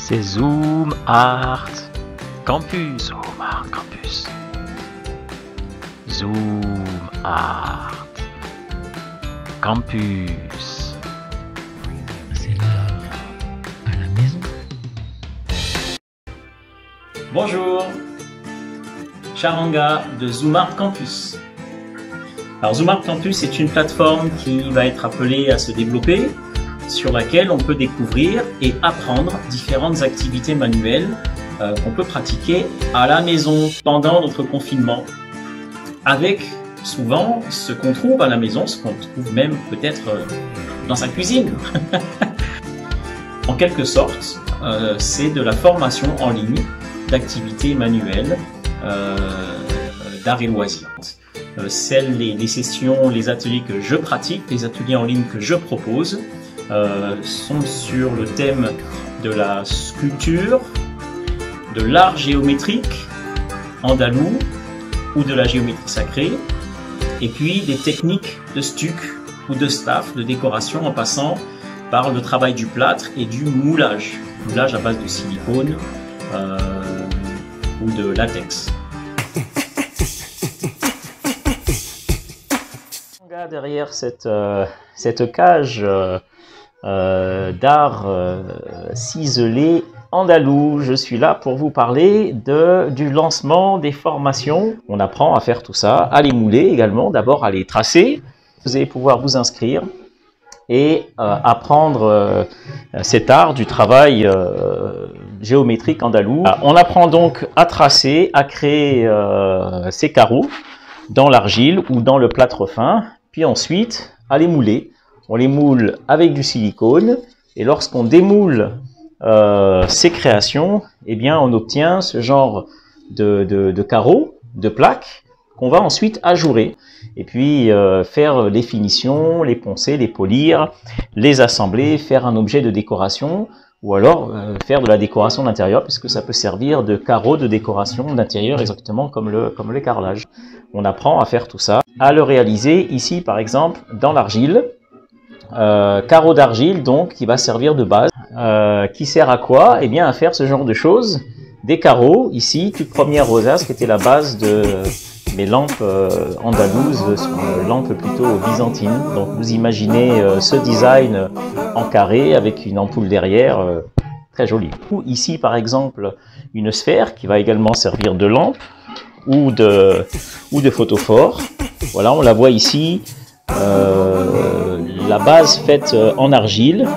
C'est Zoom Art Campus. Zoom Art Campus. Zoom Art Campus. C'est l'heure à la maison. Bonjour, Charanga de Zoom Art Campus. Alors Zoom Art Campus est une plateforme qui va être appelée à se développer, sur laquelle on peut découvrir et apprendre différentes activités manuelles qu'on peut pratiquer à la maison pendant notre confinement, avec souvent ce qu'on trouve à la maison, ce qu'on trouve même peut-être dans sa cuisine. En quelque sorte, c'est de la formation en ligne d'activités manuelles d'art et loisirs. Les sessions, les ateliers que je pratique, les ateliers en ligne que je propose, sont sur le thème de la sculpture, de l'art géométrique andalou ou de la géométrie sacrée, et puis des techniques de stuc ou de staff, de décoration, en passant par le travail du plâtre et du moulage à base de silicone ou de latex. Derrière cette cage d'art ciselé andalou, je suis là pour vous parler du lancement des formations. On apprend à faire tout ça, à les mouler également, d'abord à les tracer. Vous allez pouvoir vous inscrire et apprendre cet art du travail géométrique andalou. On apprend donc à tracer, à créer ces carreaux dans l'argile ou dans le plâtre fin, puis ensuite à les mouler. On les moule avec du silicone, et lorsqu'on démoule ces créations, eh bien on obtient ce genre de carreaux, de plaques, qu'on va ensuite ajourer, et puis faire les finitions, les poncer, les polir, les assembler, faire un objet de décoration, ou alors faire de la décoration d'intérieur, puisque ça peut servir de carreaux de décoration d'intérieur, exactement comme le carrelage. On apprend à faire tout ça, à le réaliser ici par exemple dans l'argile. Carreau d'argile donc qui va servir de base, qui sert à quoi? Eh bien à faire ce genre de choses, des carreaux ici, toute première rosace qui était la base de mes lampes andalouses, sont lampes plutôt byzantines. Donc vous imaginez ce design en carré avec une ampoule derrière, très jolie. Ou ici par exemple une sphère qui va également servir de lampe ou de photophore. Voilà, on la voit ici. La base faite en argile,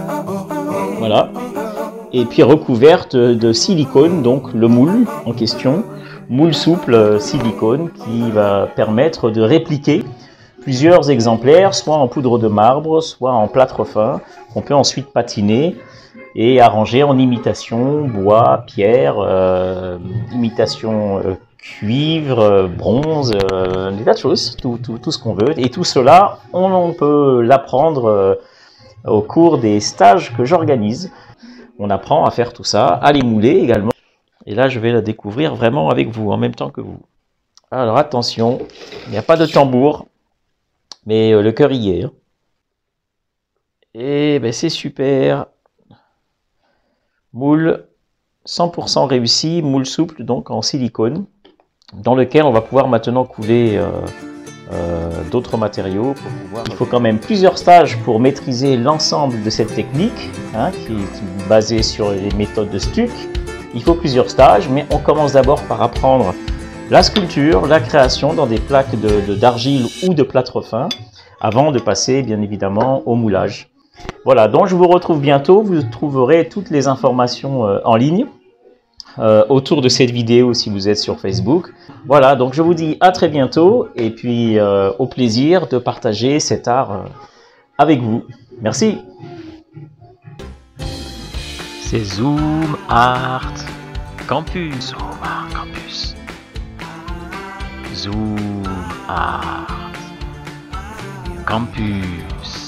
voilà, et puis recouverte de silicone, donc le moule en question, moule souple silicone qui va permettre de répliquer plusieurs exemplaires, soit en poudre de marbre, soit en plâtre fin, qu'on peut ensuite patiner et arranger en imitation bois, pierre, imitation cuivre, bronze, des tas de choses, tout ce qu'on veut. Et tout cela, on peut l'apprendre au cours des stages que j'organise. On apprend à faire tout ça, à les mouler également. Et là, je vais la découvrir vraiment avec vous, en même temps que vous. Alors attention, il n'y a pas de tambour, mais le cœur y est. Et ben, c'est super. Moule 100% réussi, moule souple, donc en silicone, dans lequel on va pouvoir maintenant couler d'autres matériaux. Il faut quand même plusieurs stages pour maîtriser l'ensemble de cette technique, hein, qui est basée sur les méthodes de stuc. Il faut plusieurs stages, mais on commence d'abord par apprendre la sculpture, la création dans des plaques d'argile ou de plâtre fin, avant de passer bien évidemment au moulage. Voilà, donc je vous retrouve bientôt, vous trouverez toutes les informations en ligne. Autour de cette vidéo si vous êtes sur Facebook. Voilà, donc je vous dis à très bientôt et puis au plaisir de partager cet art avec vous. Merci. C'est Zoom Art Campus. Zoom Art Campus. Zoom Art Campus.